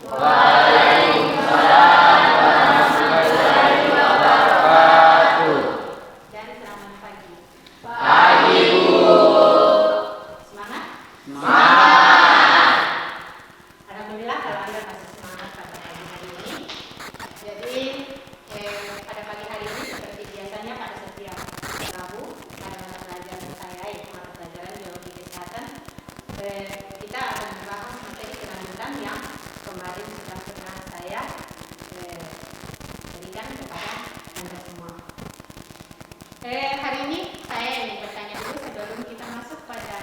Waalaikumsalam warahmatullahi wabarakatuh. Dan selamat pagi. Pagi, Bu. Semangat? Semangat. Alhamdulillah kalau Anda masih semangat pada pagi hari ini. Jadi pada pagi hari ini seperti biasanya pada setiap Rabu pada mata pelajaran saya yaitu mata pelajaran biologi kesehatan, kita akan membahas materi kelanjutan yang kemarin sudah pernah saya berikan kepada Anda semua. Hari ini saya ingin bertanya dulu sebelum kita masuk pada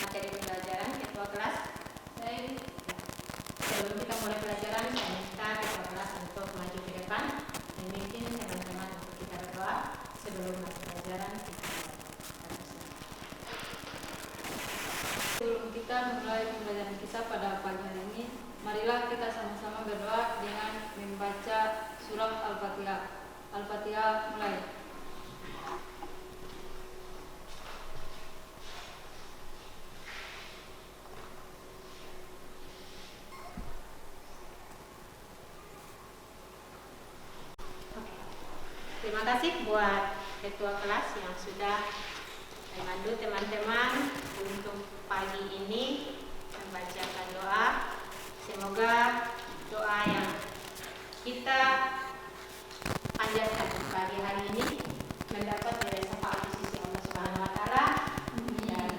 materi pembelajaran ketua kelas. Sebelum kita mulai pelajaran, saya minta ketua kelas untuk maju ke depan dan mungkin teman-teman untuk kita berdoa sebelum masuk pelajaran. Sebelum kita mulai pembelajaran kita pada pagi hari ini, marilah kita sama-sama berdoa dengan membaca surah Al-Fatihah. Al-Fatihah mulai. Terima kasih buat ketua kelas yang sudah memandu teman-teman untuk pagi ini membacakan doa. Semoga doa yang kita panjatkan pagi hari ini mendapat syafaat di sisi Allah Subhanahu wa taala dan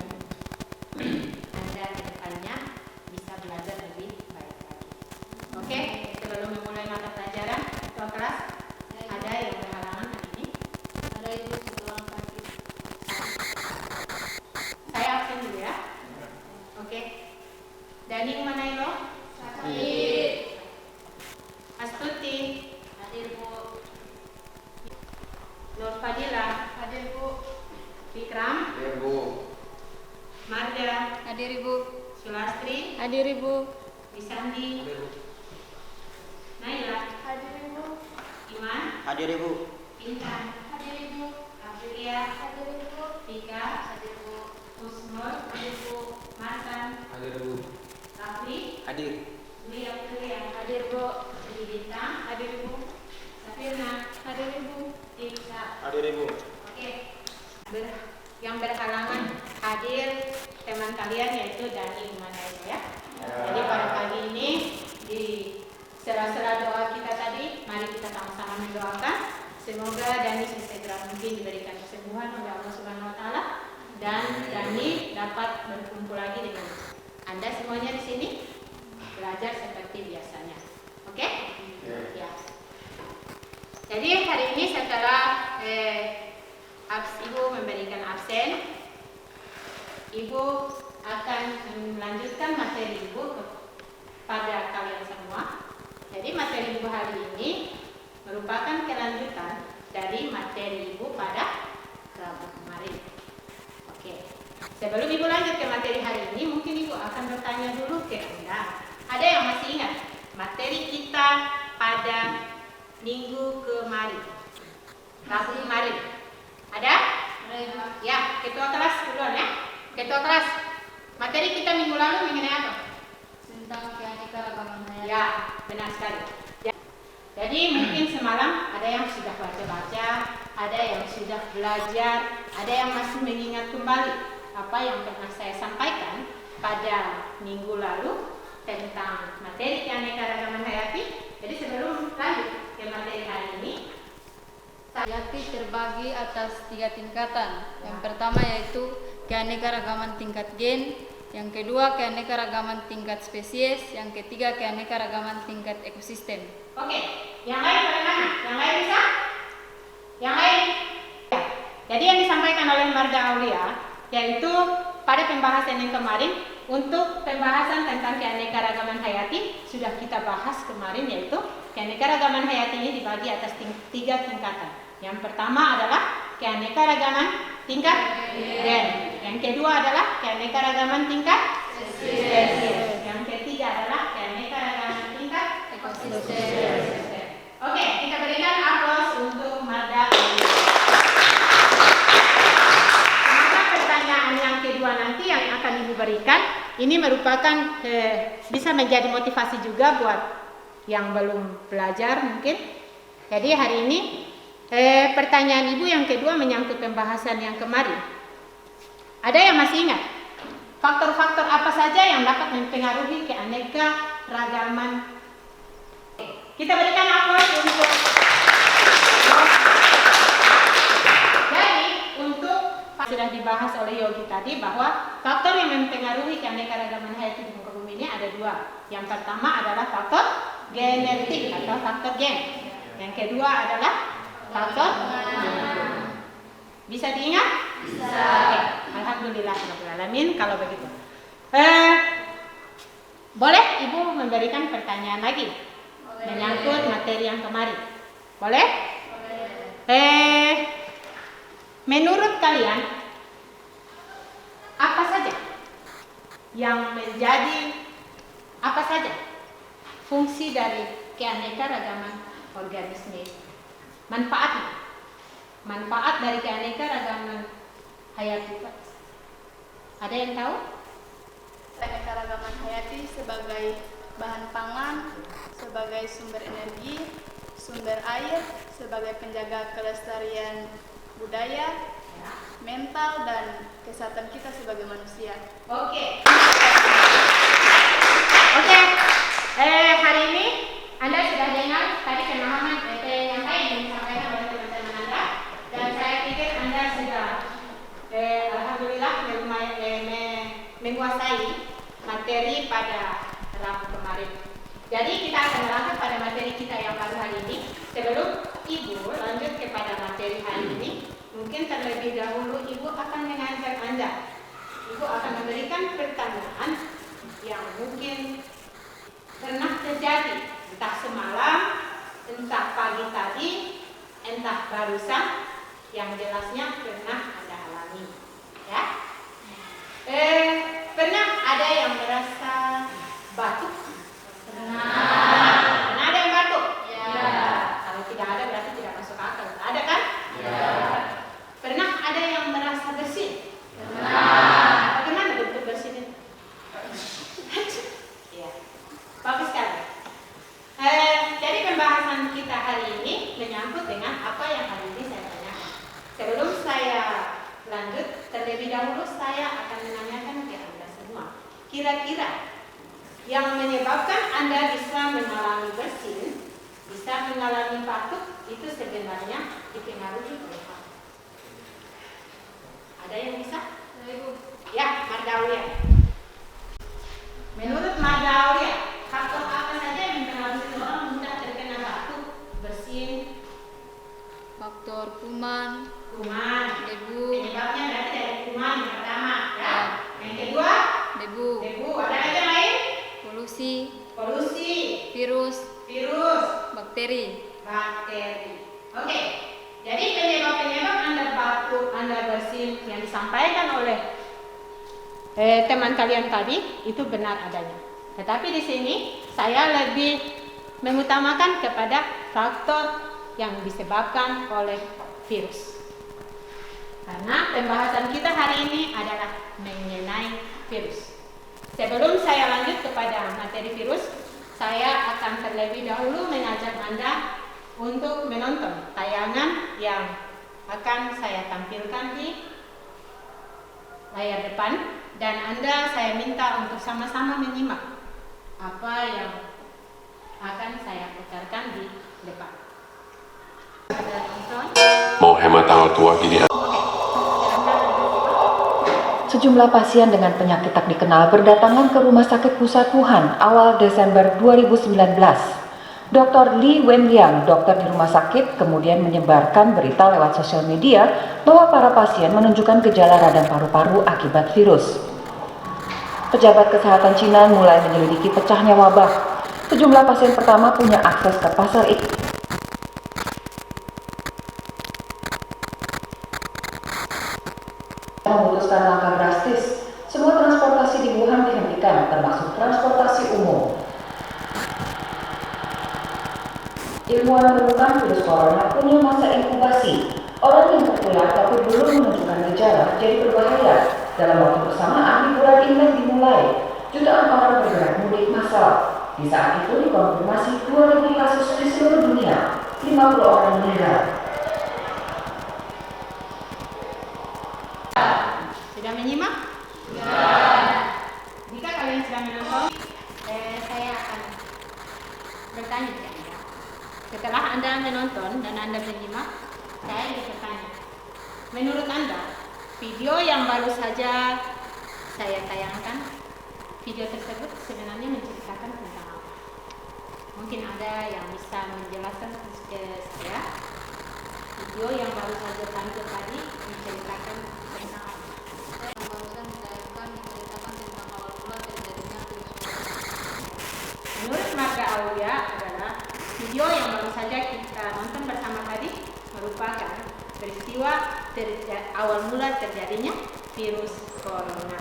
Anda ke depannya bisa belajar lebih baik lagi. Oke, sebelum memulai mata pelajaran, ketua kelas ada yang berhalangan hari ini? Ada ibu seorang sakit. Saya absen dulu ya. Oke. Daning Manailo? Sakit. Astuti? Hadir, Bu. Nur Fadila? Hadir Bu. Fikram? Ya, Bu. Marda? Hadir Ibu. Sulastri? Hadir Ibu. Wisandi? Naila? Hadir Ibu. Iman? Hadir, Ibu. Intan? Hadir Ibu. Aprilia? Hadir Ibu. Tika? Hadir, Bu. Husnul? Hadir, Bu. Marsan? Hadir, Bu. Rafli? Hadir. Dwi Aprilia? Hadir, Bu. Dwi Bintang? Hadir, Bu. Safirna? Hadir Ibu. Iksa? Hadir, Ibu. Oke. Yang berhalangan hadir teman kalian yaitu Dani Manailo ya. Jadi pada pagi ini di sela-sela doa kita tadi, mari kita sama-sama mendoakan semoga Dani sesegera mungkin diberikan kesembuhan oleh Allah Subhanahu wa taala dan Dani dapat berkumpul lagi dengan Anda semuanya di sini belajar seperti biasanya. Oke? Ya. Jadi hari ini setelah Ibu memberikan absen, Ibu akan melanjutkan materi Ibu kepada kalian semua. Jadi materi Ibu hari ini merupakan kelanjutan dari materi Ibu pada Rabu kemarin. Oke. Sebelum Ibu lanjut ke materi hari ini, mungkin Ibu akan bertanya dulu ke Anda. Ada yang masih ingat materi kita pada minggu kemarin? Rabu kemarin. Ada? Ya, ketua kelas duluan ya. Ketua kelas, materi kita minggu lalu mengenai apa? Tentang keanekaragaman hayati. Ya, benar sekali. Ya. Jadi mungkin semalam ada yang sudah baca-baca, ada yang sudah belajar, ada yang masih mengingat kembali apa yang pernah saya sampaikan pada minggu lalu tentang materi keanekaragaman hayati. Jadi sebelum lanjut ke materi hari ini, Hayati terbagi atas 3 tingkatan. Yang pertama yaitu keanekaragaman tingkat gen, yang kedua keanekaragaman tingkat spesies, yang ketiga keanekaragaman tingkat ekosistem. oke, yang lain bagaimana? Yang lain bisa? Yang lain? Ya. Jadi yang disampaikan oleh Marda Aulia yaitu pada pembahasan yang kemarin untuk pembahasan tentang keanekaragaman hayati sudah kita bahas kemarin yaitu keanekaragaman hayati ini dibagi atas 3 tingkatan. Yang pertama adalah keanekaragaman tingkat gen. Yang kedua adalah keanekaragaman tingkat spesies. Yang ketiga adalah keanekaragaman tingkat ekosistem. Oke, kita berikan aplaus untuk Marda. Maka pertanyaan yang kedua nanti yang akan Ibu berikan ini merupakan bisa menjadi motivasi juga buat yang belum belajar mungkin. Jadi hari ini pertanyaan Ibu yang kedua menyangkut pembahasan yang kemarin. Ada yang masih ingat? Faktor-faktor apa saja yang dapat mempengaruhi keanekaragaman? Kita berikan aplaus untuk. Jadi untuk sudah dibahas oleh Yogi tadi bahwa faktor yang mempengaruhi keanekaragaman hayati di muka bumi ini ada dua. Yang pertama adalah faktor genetik atau faktor gen. Yang kedua adalah faktor bisa diingat? Bisa. Oke. Alhamdulillah alamin kalau begitu. Boleh Ibu memberikan pertanyaan lagi menyangkut materi yang kemarin? Boleh? Menurut kalian apa saja yang menjadi fungsi dari keanekaragaman organisme? Manfaat dari keanekaragaman hayati. Ada yang tahu? Keanekaragaman hayati sebagai bahan pangan, sebagai sumber energi, sumber air, sebagai penjaga kelestarian budaya, mental dan kesehatan kita sebagai manusia. Oke. Hari ini Anda sudah dengar tadi pemahaman yang lain yang disampaikan oleh teman-teman Anda, dan saya pikir Anda sudah alhamdulillah menguasai materi pada Rabu kemarin. Jadi kita akan berangkat pada materi kita yang baru hari ini. Sebelum Ibu lanjut kepada materi hari ini, mungkin terlebih dahulu Ibu akan mengajak Anda. Ibu akan memberikan pertanyaan yang mungkin pernah terjadi, entah semalam, entah pagi tadi, entah barusan, yang jelasnya pernah Anda alami. Ya? Pernah ada yang merasa batuk? Pernah ada yang batuk? Ya. Kalau tidak ada berarti tidak masuk akal. Ada kan? Ya. Pernah ada yang merasa bersin? Pernah. Bagaimana bentuk bersin itu? Ya. Bagus sekali. Jadi pembahasan kita hari ini menyangkut dengan apa yang hari ini saya tanyakan. Sebelum saya lanjut, terlebih dahulu saya akan menanyakan ke Anda semua. Kira-kira yang menyebabkan Anda bisa mengalami bersin, bisa mengalami batuk, itu sebenarnya dipengaruhi oleh apa? Ada yang bisa? Ya, Mardaulia. Menurut Mardaulia, faktor apa saja yang mempengaruhi orang mudah terkena batuk, bersin? Faktor kuman, debu. Penyebabnya berarti dari kuman yang pertama, ya. Yang kedua, debu. Ada lagi yang lain? Polusi, virus, bakteri. Oke. Jadi penyebab Anda batuk, Anda bersin yang disampaikan oleh teman kalian tadi itu benar adanya. Tetapi di sini saya lebih mengutamakan kepada faktor yang disebabkan oleh virus. Karena pembahasan kita hari ini adalah mengenai virus. Sebelum saya lanjut kepada materi virus, saya akan terlebih dahulu mengajak Anda untuk menonton tayangan yang akan saya tampilkan di layar depan, dan Anda saya minta untuk sama-sama menyimak apa yang akan saya putarkan di depan. Mau hemat tanggal tua gini. Sejumlah pasien dengan penyakit tak dikenal berdatangan ke Rumah Sakit Pusat Wuhan awal Desember 2019. Dr. Li Wenliang, dokter di rumah sakit, kemudian menyebarkan berita lewat sosial media bahwa para pasien menunjukkan gejala radang paru-paru akibat virus. Pejabat kesehatan Cina mulai menyelidiki pecahnya wabah. Sejumlah pasien pertama punya akses ke pasar memutuskan langkah drastis. Semua transportasi di Wuhan dihentikan, termasuk transportasi umum. Ilmuwan menemukan virus corona punya masa inkubasi. Orang yang tertular tapi belum menunjukkan gejala jadi berbahaya. Dalam waktu bersamaan, liburan Imlek dimulai. jutaan orang bergerak mudik massal. Di saat itu dikonfirmasi 2.000 kasus di seluruh dunia, 50 orang meninggal. Sudah menyimak? Ya. Jika kalian sudah menonton, saya akan bertanya ke Anda. Setelah Anda menonton dan Anda menyimak, saya ingin bertanya. Menurut Anda, video yang baru saja saya tayangkan, video tersebut sebenarnya menceritakan tentang apa? Mungkin ada yang bisa menjelaskan ke saya. Video yang baru saja tampil tadi menceritakan tentang apa? Yang barusan ditayangkan menceritakan tentang awal mula terjadinya virus corona. Menurut Marga Aulia adalah video yang baru saja kita nonton bersama tadi merupakan peristiwa awal mula terjadinya virus corona.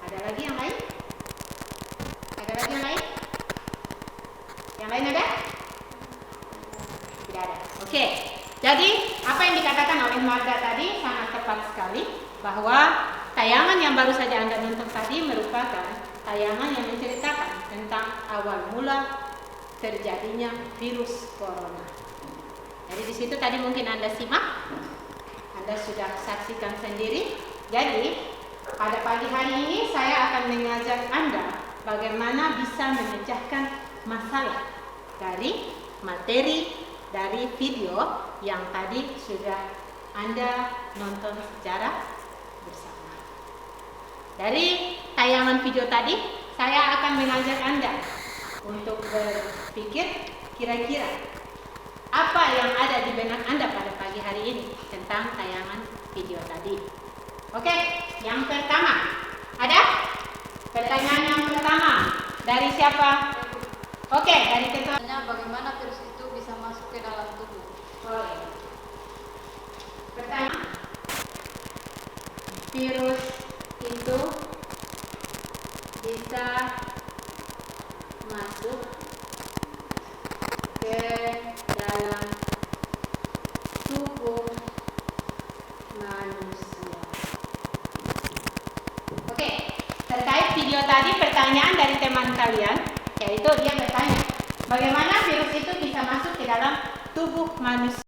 Ada lagi yang lain? Ada lagi yang lain? Yang lain ada? Tidak ada. Oke. Jadi apa yang dikatakan oleh Marga tadi sangat tepat sekali, bahwa tayangan yang baru saja Anda nonton tadi merupakan tayangan yang menceritakan tentang awal mula terjadinya virus corona. Jadi di situ tadi mungkin Anda simak, Anda sudah saksikan sendiri. Jadi pada pagi hari ini saya akan mengajak Anda bagaimana bisa memecahkan masalah dari materi dari video yang tadi sudah Anda nonton secara bersama. Dari tayangan video tadi, saya akan mengajak Anda untuk berpikir kira-kira apa yang ada di benak Anda pada pagi hari ini tentang tayangan video tadi. Oke, yang pertama, ada pertanyaan yang pertama dari siapa? Oke, dari ketua. Bagaimana virus itu bisa masuk ke dalam tubuh? Pertanyaan, virus itu bisa masuk ke dalam tubuh manusia. Oke, terkait video tadi pertanyaan dari teman kalian, yaitu dia bertanya, bagaimana virus itu bisa masuk ke dalam tubuh manusia?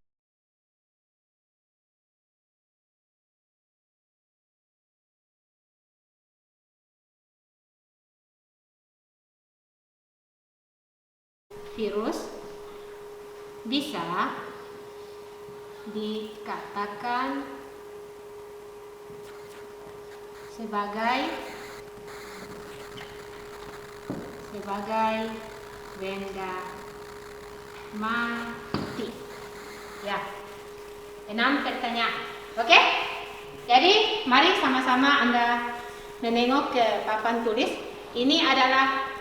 Virus bisa dikatakan sebagai benda mati. Ya, 6 pertanyaan. Oke? Jadi mari sama-sama Anda menengok ke papan tulis. Ini adalah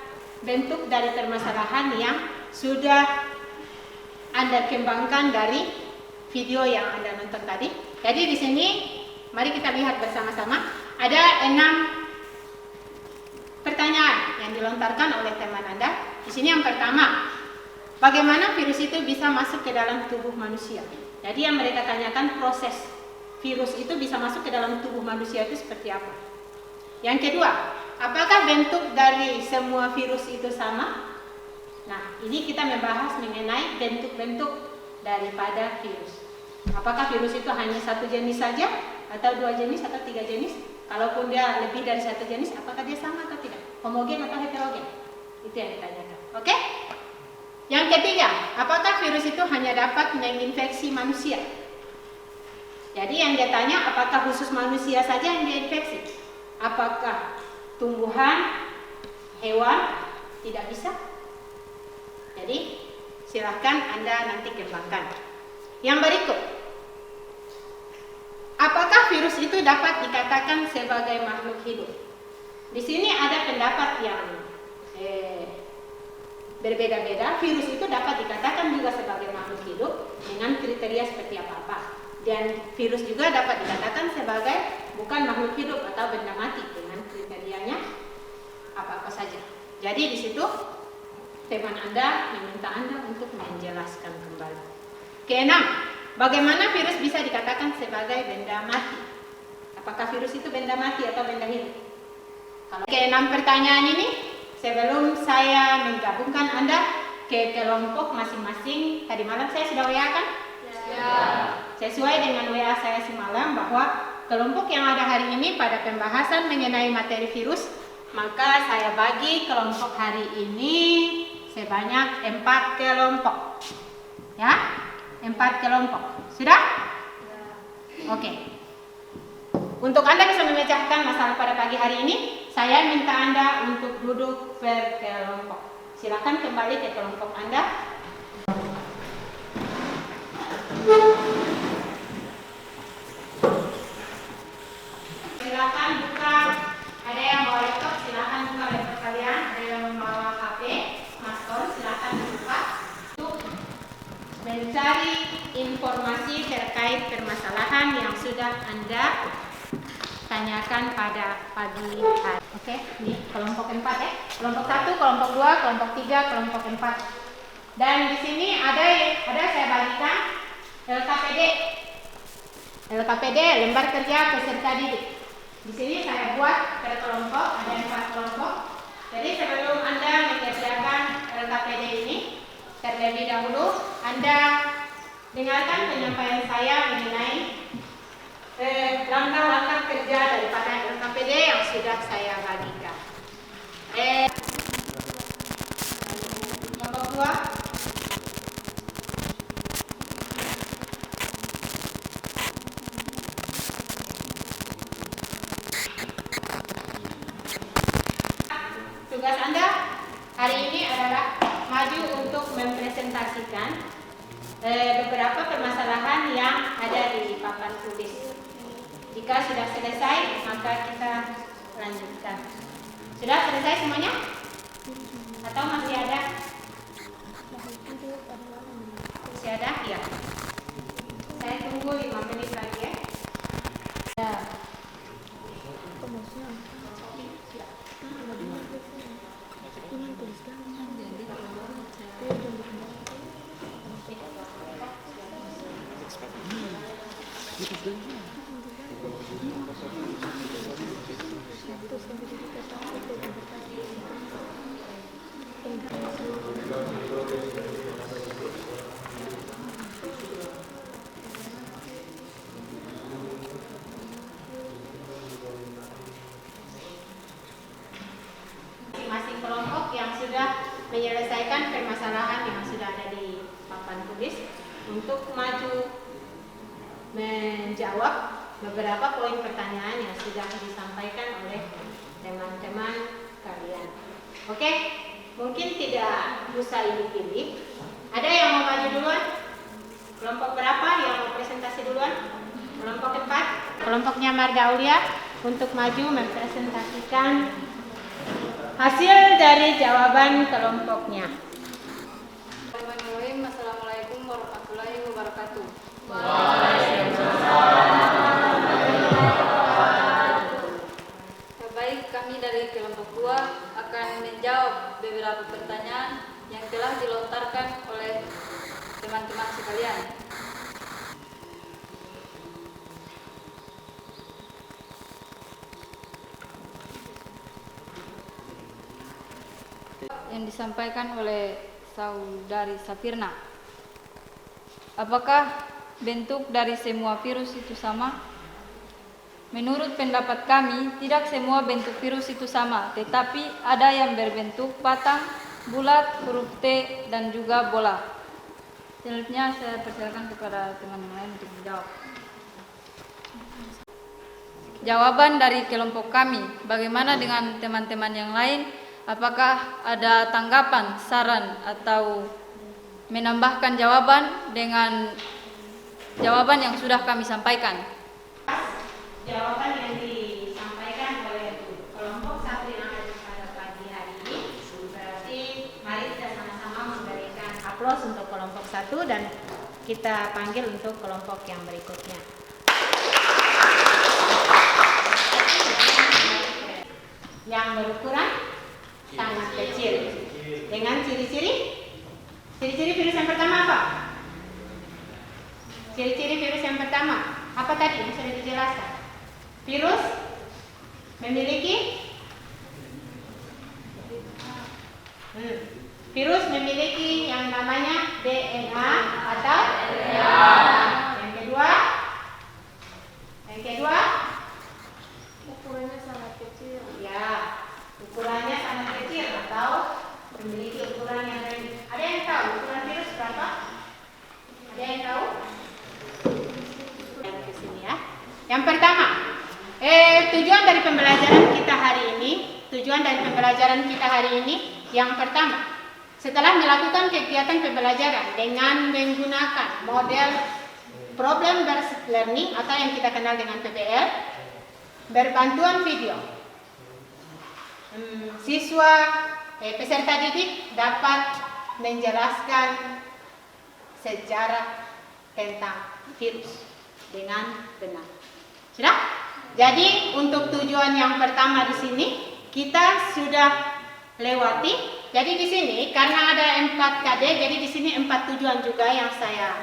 bentuk dari permasalahan yang sudah Anda kembangkan dari video yang Anda nonton tadi. Jadi di sini mari kita lihat bersama-sama. Ada 6 pertanyaan yang dilontarkan oleh teman Anda. Di sini yang pertama, bagaimana virus itu bisa masuk ke dalam tubuh manusia? Jadi yang mereka tanyakan, proses virus itu bisa masuk ke dalam tubuh manusia itu seperti apa? Yang kedua, apakah bentuk dari semua virus itu sama? Nah, ini kita membahas mengenai bentuk-bentuk daripada virus. Apakah virus itu hanya satu jenis saja, atau 2 jenis, atau 3 jenis? Kalaupun dia lebih dari satu jenis, apakah dia sama atau tidak? Homogen atau heterogen? Itu yang ditanyakan. Oke? Yang ketiga, apakah virus itu hanya dapat menginfeksi manusia? Jadi yang dia tanya, apakah khusus manusia saja yang diinfeksi? Apakah tumbuhan, hewan tidak bisa? Jadi silahkan Anda nanti kembangkan. Yang berikut, apakah virus itu dapat dikatakan sebagai makhluk hidup? Di sini ada pendapat yang berbeda-beda. Virus itu dapat dikatakan juga sebagai makhluk hidup dengan kriteria seperti apa-apa. Dan virus juga dapat dikatakan sebagai bukan makhluk hidup atau benda mati dengan kriterianya apa-apa saja. Jadi di situ teman Anda meminta Anda untuk menjelaskan kembali. Keenam, bagaimana virus bisa dikatakan sebagai benda mati? Apakah virus itu benda mati atau benda hidup? Kalau ke 6 pertanyaan ini, sebelum saya menggabungkan Anda ke kelompok masing-masing, tadi malam saya sudah WA kan? Ya. Sesuai dengan WA saya semalam bahwa kelompok yang ada hari ini pada pembahasan mengenai materi virus, maka saya bagi kelompok hari ini sebanyak 4 kelompok. Ya, 4 kelompok. Sudah? Oke. Untuk Anda bisa memecahkan masalah pada pagi hari ini, saya minta Anda untuk duduk per kelompok. Silakan kembali ke kelompok Anda. Silakan buka, ada yang bawa laptop, silakan buka laptop kalian. Ada yang membawa HP, smartphone, silakan buka untuk mencari informasi terkait permasalahan yang sudah Anda tanyakan pada pagi hari. Oke, ini kelompok 4 ya. Kelompok 1, kelompok 2, kelompok 3, kelompok 4. Dan di sini ada saya bagikan LKPD, lembar kerja peserta didik. Di sini saya buat per kelompok, ada 4 kelompok. Jadi sebelum Anda mengerjakan LKPD ini, terlebih dahulu Anda dengarkan penyampaian saya mengenai langkah-langkah kerja daripada LKPD yang sudah saya bagikan. Kelompok 2. Tugas Anda hari ini adalah maju untuk mempresentasikan beberapa permasalahan yang ada di papan tulis. Jika sudah selesai, maka kita lanjutkan. Sudah selesai semuanya? Atau masih ada? Masih ada? Ya. Saya tunggu 5 menit lagi ya. Ya. Masing-masing kelompok yang sudah menyelesaikan permasalahan yang sudah ada di papan tulis untuk maju menjawab beberapa poin pertanyaan yang sudah disampaikan oleh teman-teman kalian. Oke, mungkin tidak usah dipilih. Ada yang mau maju duluan? Kelompok berapa yang mau presentasi duluan? Kelompok 4, kelompoknya Marga Aulia untuk maju mempresentasikan hasil dari jawaban kelompoknya. Assalamualaikum warahmatullahi wabarakatuh. Baik, kami dari kelompok 2 akan menjawab beberapa pertanyaan yang telah dilontarkan oleh teman-teman sekalian. Yang disampaikan oleh Saudari Safirna. Apakah bentuk dari semua virus itu sama? Menurut pendapat kami, tidak semua bentuk virus itu sama, tetapi ada yang berbentuk patang, bulat, huruf T, dan juga bola. Selanjutnya saya persilakan kepada teman-teman lain untuk menjawab. Jawaban dari kelompok kami, bagaimana dengan teman-teman yang lain? Apakah ada tanggapan, saran, atau menambahkan jawaban dengan jawaban yang sudah kami sampaikan? Jawaban yang disampaikan oleh kelompok 1 yang ada pada pagi hari ini, berarti mari kita sama-sama memberikan aplaus untuk kelompok 1 dan kita panggil untuk kelompok yang berikutnya. Yang berukuran sangat kecil. Dengan ciri-ciri virus yang pertama apa? Ciri-ciri virus yang pertama apa tadi yang sudah dijelaskan? Virus memiliki Virus memiliki yang namanya DNA atau RNA. Yang kedua, Ukurannya sangat kecil. ya, ukurannya sangat kecil atau memiliki ukuran yang rendah. Ada yang tahu ukuran virus berapa? Ada yang tahu? Yang ke sini ya. Yang pertama, tujuan dari pembelajaran kita hari ini, yang pertama, setelah melakukan kegiatan pembelajaran dengan menggunakan model problem based learning atau yang kita kenal dengan PBL, berbantuan video, peserta didik dapat menjelaskan sejarah tentang virus dengan benar. Sudah? Jadi untuk tujuan yang pertama di sini kita sudah lewati. Jadi di sini karena ada 4 KD, jadi di sini 4 tujuan juga yang saya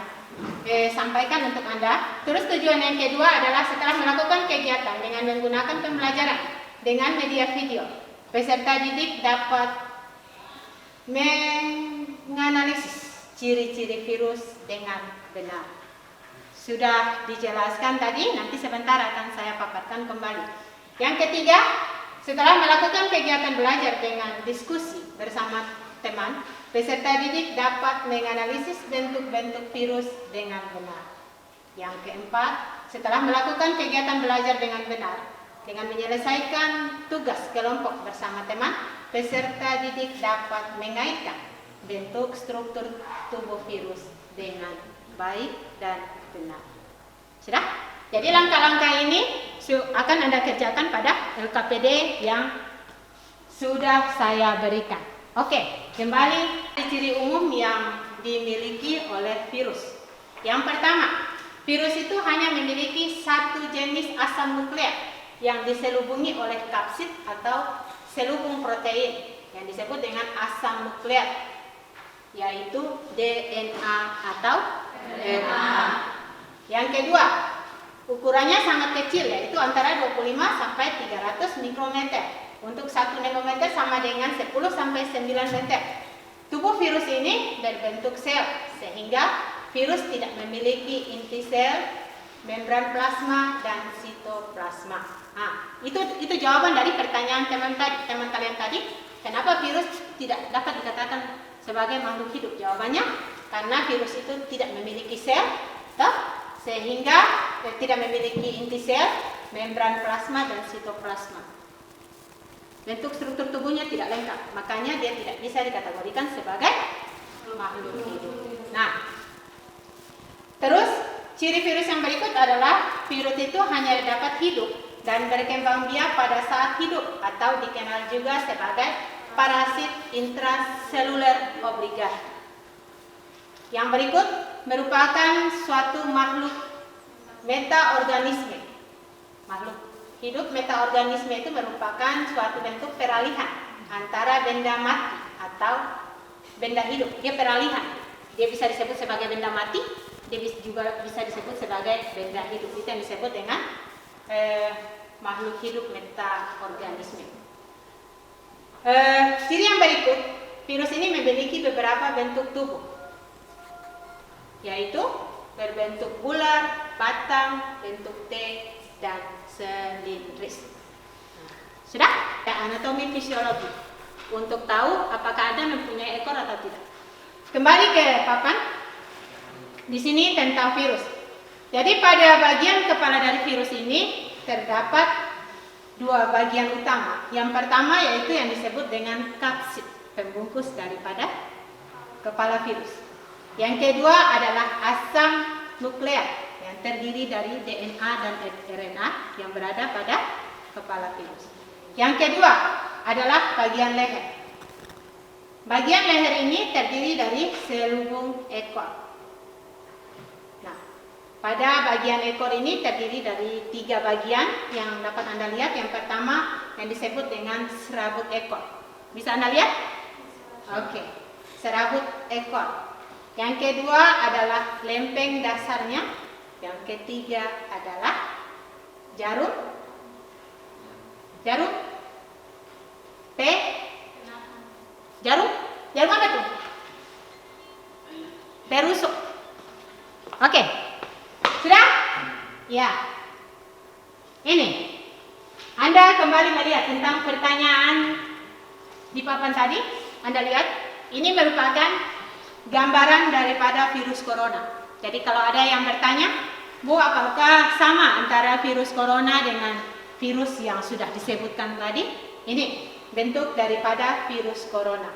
sampaikan untuk Anda. Terus tujuan yang kedua adalah setelah melakukan kegiatan dengan menggunakan pembelajaran dengan media video, peserta didik dapat menganalisis ciri-ciri virus dengan benar. Sudah dijelaskan tadi, nanti sebentar akan saya paparkan kembali. Yang ketiga, setelah melakukan kegiatan belajar dengan diskusi bersama teman, peserta didik dapat menganalisis bentuk-bentuk virus dengan benar. Yang keempat, setelah melakukan kegiatan belajar dengan benar, dengan menyelesaikan tugas kelompok bersama teman, peserta didik dapat mengaitkan bentuk struktur tubuh virus dengan baik dan benar. Sudah? Jadi langkah-langkah ini akan Anda kerjakan pada LKPD yang sudah saya berikan. Oke, kembali ciri umum yang dimiliki oleh virus. Yang pertama, virus itu hanya memiliki satu jenis asam nukleat yang diselubungi oleh kapsid atau selubung protein yang disebut dengan asam nukleat, yaitu DNA atau RNA. Yang kedua, ukurannya sangat kecil, yaitu antara 25 sampai 300 mikrometer. Untuk 1 nanometer sama dengan 10 sampai 9 meter. Tubuh virus ini berbentuk sel, sehingga virus tidak memiliki inti sel, membran plasma, dan sitoplasma. Nah, itu jawaban dari pertanyaan teman kalian tadi. Kenapa virus tidak dapat dikatakan sebagai makhluk hidup? Jawabannya, karena virus itu tidak memiliki sel, sehingga tidak memiliki inti sel, membran plasma, dan sitoplasma. Bentuk struktur tubuhnya tidak lengkap, makanya dia tidak bisa dikategorikan sebagai makhluk hidup. Nah, terus ciri virus yang berikut adalah virus itu hanya dapat hidup dan berkembang biak pada saat hidup atau dikenal juga sebagai parasit intraseluler obligat. Yang berikut merupakan suatu makhluk metaorganisme. Makhluk hidup metaorganisme itu merupakan suatu bentuk peralihan antara benda mati atau benda hidup. Dia peralihan. Dia bisa disebut sebagai benda mati, dia juga bisa disebut sebagai benda hidup. Itu yang disebut dengan makhluk hidup metaorganisme. Ciri yang berikut, virus ini memiliki beberapa bentuk tubuh, yaitu berbentuk bulat, batang, bentuk T, dan silindris. Sudah? Anatomi fisiologi untuk tahu apakah Anda mempunyai ekor atau tidak. Kembali ke papan. Di sini tentang virus. Jadi pada bagian kepala dari virus ini terdapat 2 bagian utama. Yang pertama yaitu yang disebut dengan kapsid, pembungkus daripada kepala virus. Yang kedua adalah asam nukleat yang terdiri dari DNA dan RNA yang berada pada kepala virus. Yang kedua adalah bagian leher. Bagian leher ini terdiri dari selubung ekor. Nah, pada bagian ekor ini terdiri dari 3 bagian yang dapat Anda lihat. Yang pertama yang disebut dengan serabut ekor. Bisa Anda lihat? Oke, serabut ekor. Yang kedua adalah lempeng dasarnya. Yang ketiga adalah jarum. Jarum? Jarum? Peruso. Oke, sudah? Ya. Ini, Anda kembali melihat tentang pertanyaan di papan tadi. Anda lihat, ini merupakan gambaran daripada virus corona. Jadi kalau ada yang bertanya, Bu, apakah sama antara virus corona dengan virus yang sudah disebutkan tadi? Ini bentuk daripada virus corona.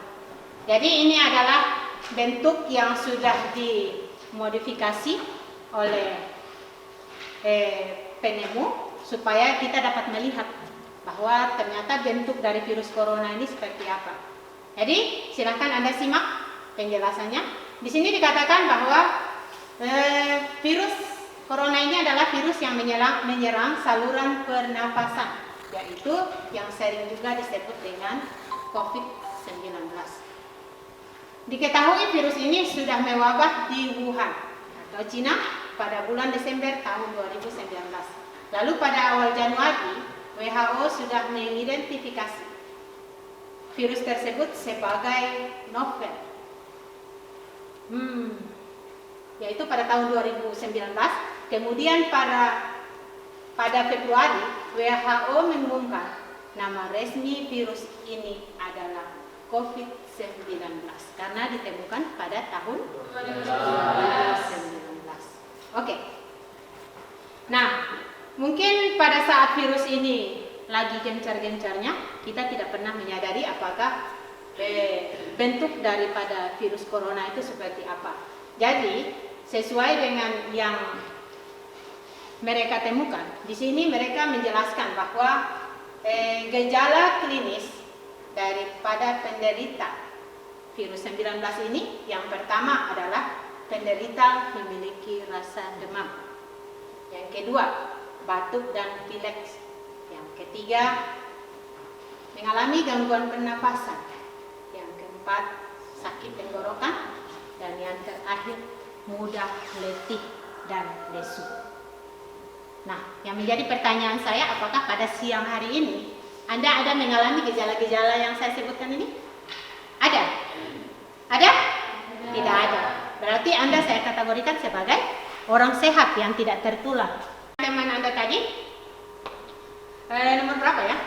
Jadi ini adalah bentuk yang sudah dimodifikasi oleh penemu supaya kita dapat melihat bahwa ternyata bentuk dari virus corona ini seperti apa. Jadi silakan Anda simak penjelasannya. Di sini dikatakan bahwa virus corona ini adalah virus yang menyerang saluran pernapasan, yaitu yang sering juga disebut dengan COVID-19. Diketahui virus ini sudah mewabah di Wuhan atau Cina pada bulan Desember tahun 2019. Lalu pada awal Januari, WHO sudah mengidentifikasi virus tersebut sebagai novel. Yaitu pada tahun 2019. Kemudian pada Februari, WHO mengumumkan nama resmi virus ini adalah COVID-19 karena ditemukan pada tahun 2019. Oke. Nah, mungkin pada saat virus ini lagi gencar-gencarnya, kita tidak pernah menyadari apakah bentuk daripada virus corona itu seperti apa. Jadi, sesuai dengan yang mereka temukan, di sini mereka menjelaskan bahwa gejala klinis daripada penderita virus 19 ini, yang pertama adalah penderita memiliki rasa demam. Yang kedua, batuk dan pilek. Yang ketiga, mengalami gangguan pernapasan. Yang keempat, sakit tenggorokan. Dan yang terakhir, mudah letih dan lesu. Nah, yang menjadi pertanyaan saya, apakah pada siang hari ini Anda ada mengalami gejala-gejala yang saya sebutkan ini? Ada? Ada? Tidak ada. Berarti Anda saya kategorikan sebagai orang sehat yang tidak tertular. Teman Anda tadi, nomor berapa ya?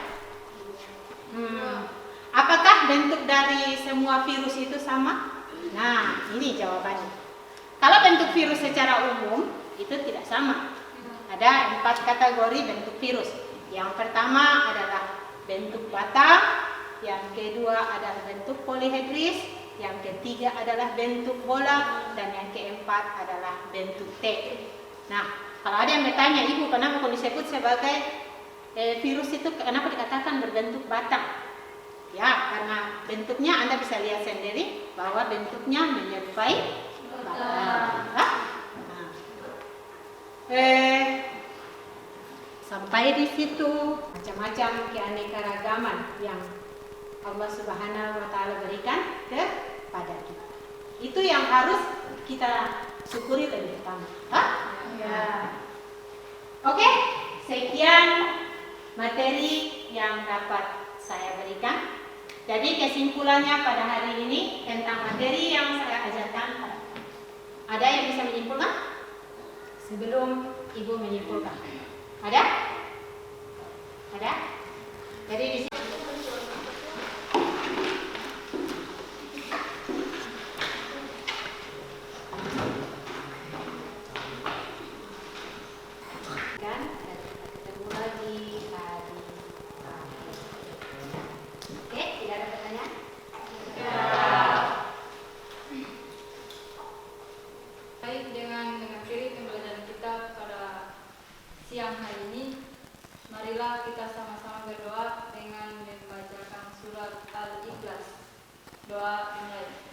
Apakah bentuk dari semua virus itu sama? Nah, ini jawabannya. Kalau bentuk virus secara umum, itu tidak sama. Ada 4 kategori bentuk virus. Yang pertama adalah bentuk batang, yang kedua adalah bentuk polihedris, yang ketiga adalah bentuk bola, dan yang keempat adalah bentuk T. Nah, kalau ada yang bertanya, Ibu, kenapa kok disebut sebagai virus itu, kenapa dikatakan berbentuk batang? Ya, karena bentuknya Anda bisa lihat sendiri bahwa bentuknya menyerupai batang. Sampai di situ macam-macam keanekaragaman yang Allah Subhanahu wa Ta'ala berikan kepada kita. Itu yang harus kita syukuri lebih utama. Ya. Oke, sekian materi yang dapat saya berikan. Jadi kesimpulannya pada hari ini tentang materi yang saya ajarkan, ada yang bisa menyimpulkan? Sebelum Ibu menyimpulkan, ada? Ada? Jadi di sini kan ketemu lagi hari. Oke, tidak ada pertanyaan? Baik, dengan mengakhiri pembelajaran kita pada siang hari ini, marilah kita sama-sama berdoa dengan membacakan surat Al-Ikhlas. Doa dimulai.